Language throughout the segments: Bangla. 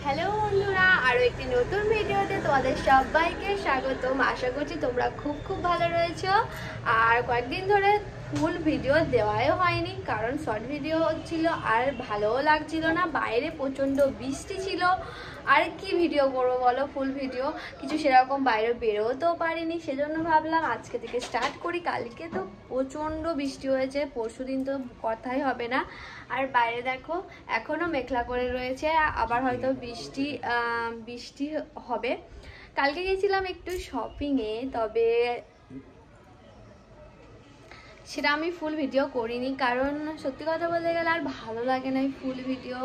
হ্যালো বন্ধুরা, আরও একটি নতুন ভিডিওতে তোমাদের সবাইকে স্বাগতম। আশা করছি তোমরা খুব ভালো রয়েছো। আর কয়েকদিন ধরে ফুল ভিডিও দেওয়াই হয়নি, কারণ শর্ট ভিডিও হচ্ছিল আর ভালোও লাগছিল না। বাইরে প্রচণ্ড বৃষ্টি ছিল, আর কি ভিডিও করবো বলো? ফুল ভিডিও কিছু সেরকম বাইরে বেরোতেও পারিনি, সেজন্য ভাবলাম আজকে থেকে স্টার্ট করি। কালকে তো প্রচণ্ড বৃষ্টি হয়েছে, পরশুদিন তো কথাই হবে না। আর বাইরে দেখো এখনো মেঘলা করে রয়েছে, আবার হয়তো বৃষ্টি হবে। কালকে গেছিলাম একটু শপিংয়ে, তবে সেটা আমি ফুল ভিডিও করিনি, কারণ সত্যি কথা বলতে গেলে আর ভালো লাগে না এই ফুল ভিডিও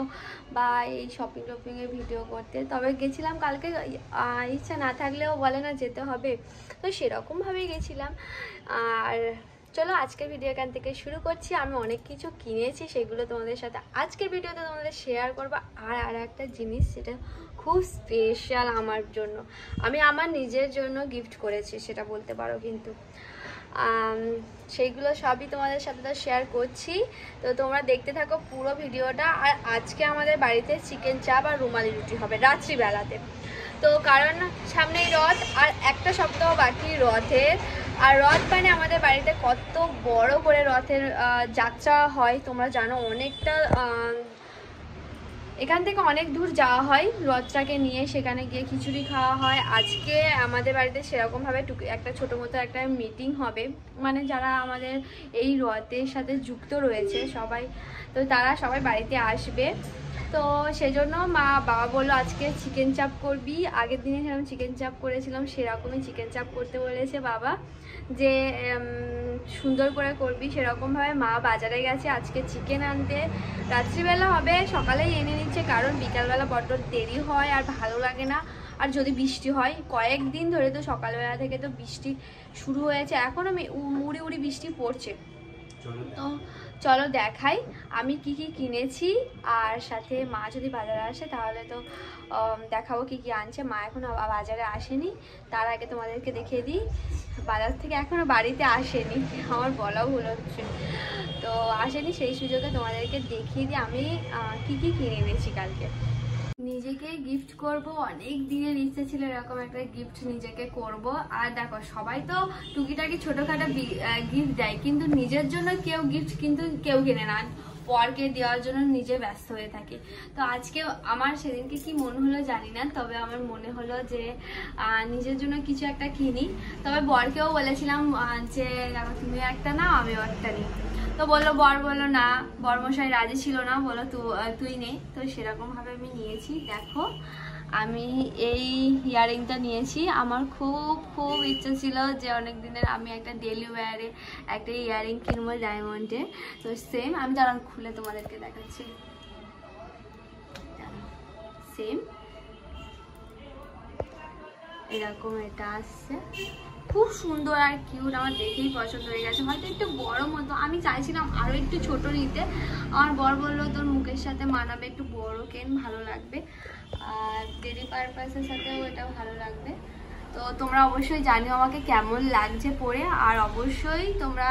বা এই শপিংয়ের ভিডিও করতে। তবে গেছিলাম কালকে, ইচ্ছা না থাকলেও বলে না যেতে হবে, তো সেরকমভাবেই গেছিলাম। আর চলো আজকের ভিডিও এখান থেকে শুরু করছি। আমি অনেক কিছু কিনেছি, সেগুলো তোমাদের সাথে আজকের ভিডিওতে তোমাদের শেয়ার করবো। আর একটা জিনিস, সেটা খুব স্পেশাল আমার জন্য, আমি আমার নিজের জন্য গিফট করেছি সেটা বলতে পারো। কিন্তু সেইগুলো সবই তোমাদের সাথে তো শেয়ার করছি, তো তোমরা দেখতে থাকো পুরো ভিডিওটা। আর আজকে আমাদের বাড়িতে চিকেন চাপ আর রুমালি রুটি হবে রাত্রিবেলাতে। তো কারণ সামনেই রথ, আর একটা সপ্তাহ বাকি রথের। আর রথ মানে আমাদের বাড়িতে কত বড় করে রথের যাত্রা হয় তোমরা জানো। অনেকটা এখান থেকে অনেক দূর যাওয়া হয় রথটাকে নিয়ে, সেখানে গিয়ে খিচুড়ি খাওয়া হয়। আজকে আমাদের বাড়িতে সেরকমভাবে একটা ছোটো মতো একটা মিটিং হবে, মানে যারা আমাদের এই রথের সাথে যুক্ত রয়েছে সবাই, তো তারা সবাই বাড়িতে আসবে। তো সেজন্য বাবা বললো আজকে চিকেন চাপ করবি। আগের দিনে যেরকম চিকেন চাপ করেছিলাম সেরকমই চিকেন চাপ করতে বলেছে বাবা, যে সুন্দর করে করবি। সেরকমভাবে মা বাজারে গেছে আজকে চিকেন আনতে। রাত্রিবেলা হবে, সকালেই এনে নিচ্ছে, কারণ বিকালবেলা বড্ড দেরি হয় আর ভালো লাগে না। আর যদি বৃষ্টি হয়, কয়েকদিন ধরে তো সকালবেলা থেকে তো বৃষ্টি শুরু হয়েছে, এখনও উড়ি উড়ি বৃষ্টি পড়ছে। তো চলো দেখাই আমি কি কিনেছি, আর সাথে মা যদি বাজারে আসে তাহলে তো দেখাবো কি আনছে। মা এখনো বাজারে আসেনি, তার আগে তোমাদেরকে দেখিয়ে দিই। বাজার থেকে এখনো বাড়িতে আসেনি, আমার বলাও ভুল হচ্ছে, তো আসেনি। সেই সুযোগে তোমাদেরকে দেখিয়ে দিই আমি কি কিনে এনেছি কালকে। নিজেকে গিফট করব, অনেক দিনের ইচ্ছে ছিল এরকম একটা গিফট নিজেকে করব। আর দেখো সবাই তো টুকিটাকি ছোটখাটো গিফট দেয়, কিন্তু নিজের জন্য কেউ গিফট কিন্তু কেউ কেনে না, পরকে দেওয়ার জন্য নিজে ব্যস্ত হয়ে থাকে। তো আজকে আমার সেদিনকে কি মনে হলো জানি না, তবে আমার মনে হলো যে নিজের জন্য কিছু একটা কিনি। তবে বরকেও বলেছিলাম যে তুমি একটা নাও আমিও একটা নিই, তো বললো না, বরমশাই রাজি ছিল না, বললো তুই নে। তো সেরকম ভাবে আমি নিয়েছি। দেখো আমি এই ইয়াররিংটা নিয়েছি, আমার খুব ইচ্ছা ছিল যে অনেক দিনের আমি একটা ডেলি ওয়্যারে একটা ইয়াররিং কিনবো ডায়মন্ডে। তো সেম আমি দাঁড়ান খুলে তোমাদেরকে দেখাচ্ছি। সেম এরকম এটা আসছে, খুব সুন্দর আর কিউট, আমার দেখেই পছন্দ হয়ে গেছে। হয়তো একটু বড় মতো, আমি চাইছিলাম আরো একটু ছোট নিতে। আমার বর বললো তোর মুখের সাথে মানাবে, একটু বড় কেন, ভালো লাগবে, আর ডেলি পারপাসের সাথেও এটা ভালো লাগবে। তো তোমরা অবশ্যই জানিও আমাকে কেমন লাগছে পরে, আর অবশ্যই তোমরা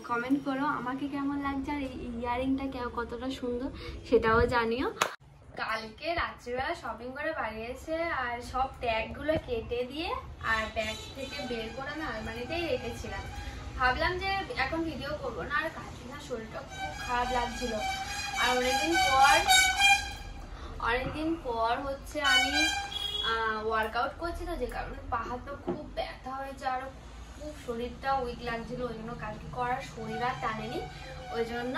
কমেন্ট করো আমাকে কেমন লাগছে, আর এই ইয়াররিংটা কতটা সুন্দর সেটাও জানিও। কালকে রাত্রিবেলা শপিং করে বাড়ি এসে আর সব ট্যাগগুলো কেটে দিয়ে আর ব্যাগ থেকে বের করে আমি আলমারিতেই রেখেছিলাম। ভাবলাম যে এখন ভিডিও করবো না, আর কালকে না শরীরটা খুব খারাপ লাগছিল। আর অনেকদিন পর হচ্ছে আমি ওয়ার্কআউট করছি, তো যে কারণে পা হাত খুব ব্যথা হয়েছে, আর খুব শরীরটা উইক লাগছিল। ওই জন্য কালকে করার শরীর আর টানেনি, ওই জন্য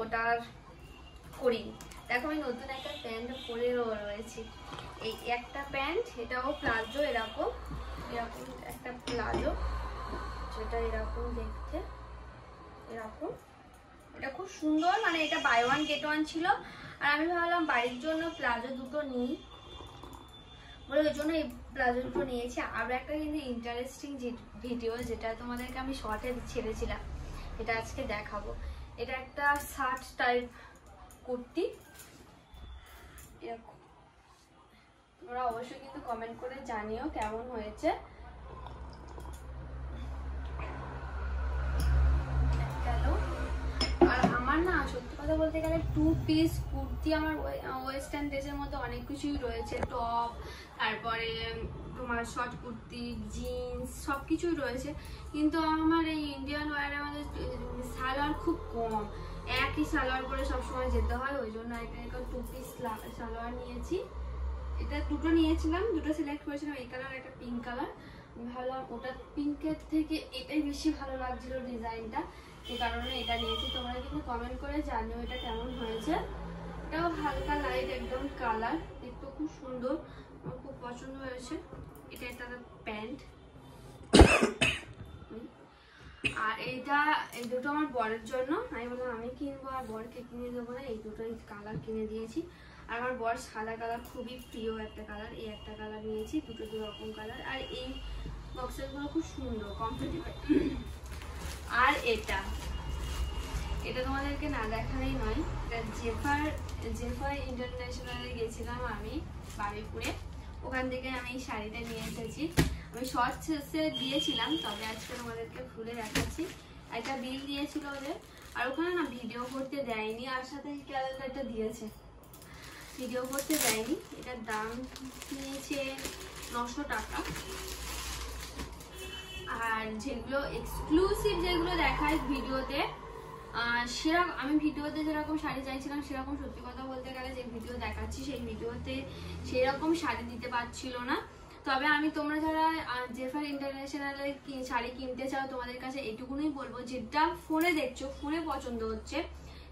ওটার করিনি। দেখো আমি নতুন একটা প্যান্ট পরে রয়েছি, এই একটা প্যান্ট, এটাও প্লাজো, এরকম একটা প্লাজো, যেটা এরকম দেখতে, এরকম এটা খুব সুন্দর, মানে এটা বাই ওয়ান গেট ওয়ান ছিল। আর আমি ভাবলাম বাড়ির জন্য প্লাজো দুটো নিই বলে, ওই জন্য এই প্লাজো দুটো নিয়েছি। আরও একটা কিন্তু ইন্টারেস্টিং ভিডিও, যেটা তোমাদেরকে আমি শর্টে ছেড়েছিলাম, এটা আজকে দেখাবো। এটা একটা শার্ট টাইপ কুর্তি, এরকম। তোমরা অবশ্যই কিন্তু কমেন্ট করে জানিও কেমন হয়েছে। আর আমার না সত্যি কথা বলতে গেলে 2 পিস কুর্তি আমার ওয়েস্টার্ন ড্রেসের মধ্যে অনেক কিছুই রয়েছে, টপ, তারপরে তোমার শর্ট কুর্তি, জিন্স সব কিছুই রয়েছে, কিন্তু আমার এই ইন্ডিয়ান ওয়্যারের মধ্যে সালোয়ার খুব কম, একই সালোয়ার করে সবসময় যেতে হয়, ওই জন্য একটা 2 পিস সালোয়ার নিয়েছি। এটা দুটো নিয়েছিলাম, দুটো সিলেক্ট করেছিলাম, এই কালার একটা পিঙ্ক কালার। ভাবলাম ওটা পিঙ্কের থেকে এটাই বেশি ভালো লাগছিল ডিজাইনটা, এই কারণে এটা নিয়েছি। তোমরা কিন্তু কমেন্ট করে জানিও এটা কেমন হয়েছে। এটাও হালকা লাইট একদম কালার, দেখতে খুব সুন্দর, আমার খুব পছন্দ হয়েছে। এটা একটা প্যান্ট, আর এইটা এই দুটো আমার বরের জন্য। আমি বললাম আমি কিনবো আর বরকে কিনে দেবো না, এই দুটোই কালার কিনে দিয়েছি। আর আমার বর সাদা কালার খুবই প্রিয় একটা কালার, এই একটা কালার নিয়েছি, দুটো দু রকম কালার। আর এই বক্সেসগুলো খুব সুন্দর, কমফোর্টেবল। আর এটা তোমাদেরকে না দেখালেই নয়, এটা জেফার ইন্টারন্যাশনালে গেছিলাম আমি বারুইপুরে, ওখান থেকে আমি এই শাড়িটা নিয়ে এসেছি। আমি শর্টসে দিয়েছিলাম, তবে আজকে তোমাদেরকে খুলে দেখাচ্ছি। একটা বিল দিয়েছিল ওদের, আর ওখানে না ভিডিও করতে দেয়নি, আর সাথে ক্যালেন্ডারটা দিয়েছে, ভিডিও করতে দেয়নি। এটার দাম নিয়েছে 900 টাকা। আর যেগুলো এক্সক্লুসিভ যেগুলো দেখায় ভিডিওতে, সেরকম আমি ভিডিওতে যেরকম শাড়ি চাইছিলাম সেরকম, সত্যি কথা বলতে গেলে যে ভিডিও দেখাচ্ছি সেই ভিডিওতে সেরকম শাড়ি দিতে পারছিল না। তবে আমি তোমরা যারা জেফার ইন্টারন্যাশনালে শাড়ি কিনতে চাও, তোমাদের কাছে এইটুকুনই বলবো, যেটা ফোনে দেখছো, ফোনে পছন্দ হচ্ছে,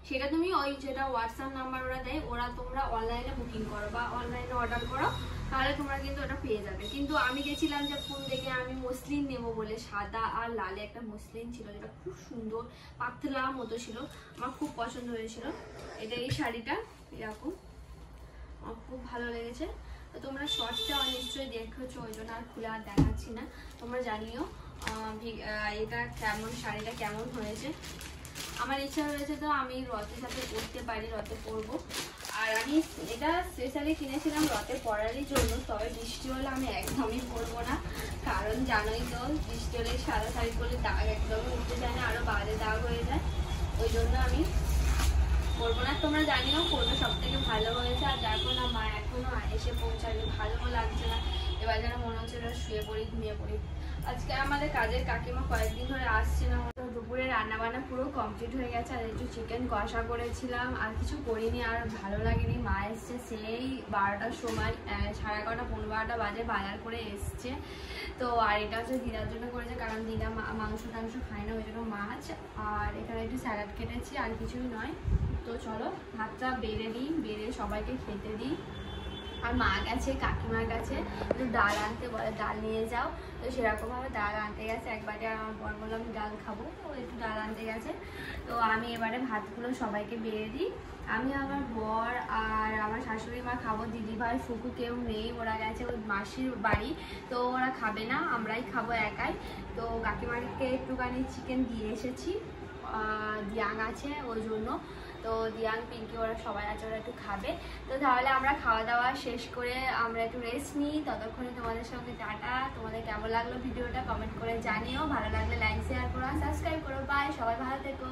সেটা তুমি ওই যেটা হোয়াটসঅ্যাপ নাম্বার ওরা দেয়, ওরা তোমরা অনলাইনে বুকিং করো বা অনলাইনে অর্ডার করো, তাহলে তোমরা কিন্তু ওটা পেয়ে যাবে। কিন্তু আমি গেছিলাম যে ফোন দেখে আমি মসলিন নেবো বলে, সাদা আর লালে একটা মসলিন ছিল, যেটা খুব সুন্দর পাতলা মতো ছিল, আমার খুব পছন্দ হয়েছিল। এটা এই শাড়িটা এরকম আমার খুব ভালো লেগেছে। তো তোমরা শর্টসটা নিশ্চয়ই দেখেছো, ওই জন্য আর খুলে আর দেখাচ্ছি না। তোমরা জানিও এটা কেমন, শাড়িটা কেমন হয়েছে। আমার ইচ্ছা হয়েছে তো আমি রথের সাথে পরতে পারি, রথে পরবো। আর আমি এটা স্পেশালি কিনেছিলাম রথে পরারই জন্য, তবে বৃষ্টি হলে আমি একদমই পরবো না, কারণ জানোই তো বৃষ্টি হলে সাদা শাড়ি পরলে দাগ একদমই উঠতে যায় না, আরো বাজে দাগ হয়ে যায়, ওই জন্য আমি পরবো না। তোমরা জানিও কোনটা সব থেকে ভালো হয়েছে। আর দেখো না, মা এখনো এসে পৌঁছায়নি, ভালো লাগছে না, এবার যেন মনে হচ্ছে শুয়ে পড়ি, ঘুমিয়ে পড়ি। আজকে আমাদের কাজের কাকিমা কয়েকদিন ধরে আসছে না। দুপুরে রান্না বান্না পুরো কমপ্লিট হয়ে গেছে, আর একটু চিকেন কষা করেছিলাম, আর কিছু করিনি, আর ভালো লাগেনি। মা এসছে সেই 12টার সময়, 11:30 15 বাজে বাজার করে এসছে। তো আর এটা হচ্ছে দিদার জন্য করেছে, কারণ দিদা মাংস টাংস খায় না, ওই জন্য মাছ। আর এখানে একটু স্যালাড কেটেছি, আর কিছুই নয়। তো চলো ভাতটা বেড়ে দিই, বেড়ে সবাইকে খেতে দিই। আর মা গেছে কাকিমার কাছে একটু ডাল আনতে, বলে ডাল নিয়ে যাও, তো সেরকমভাবে ডাল আনতে গেছে একবারে। আমার বর বললাম ডাল খাবো, ও একটু ডাল আনতে গেছে। তো আমি এবারে ভাতগুলো সবাইকে বেড়ে দিই। আমি আমার বর আর আমার শাশুড়ি মা খাবো, দিদিভাই ফুকু কেউ নেই, ওরা গেছে ওই মাসির বাড়ি, তো ওরা খাবে না, আমরাই খাবো একাই। তো কাকিমাকে একটুখানি চিকেন দিয়ে এসেছি, দিয়াং আছে ওই জন্য, তো দিয়াং পিঙ্কি ওরা সবাই আছে, ওরা একটু খাবে। তো তাহলে আমরা খাওয়া দাওয়া শেষ করে আমরা একটু রেস্ট নিই, ততক্ষণে তোমাদের সঙ্গে টাটা। তোমাদের কেমন লাগলো ভিডিওটা কমেন্ট করে জানিও, ভালো লাগলে লাইক শেয়ার করো, সাবস্ক্রাইব করো। বাই, সবাই ভালো থেকো।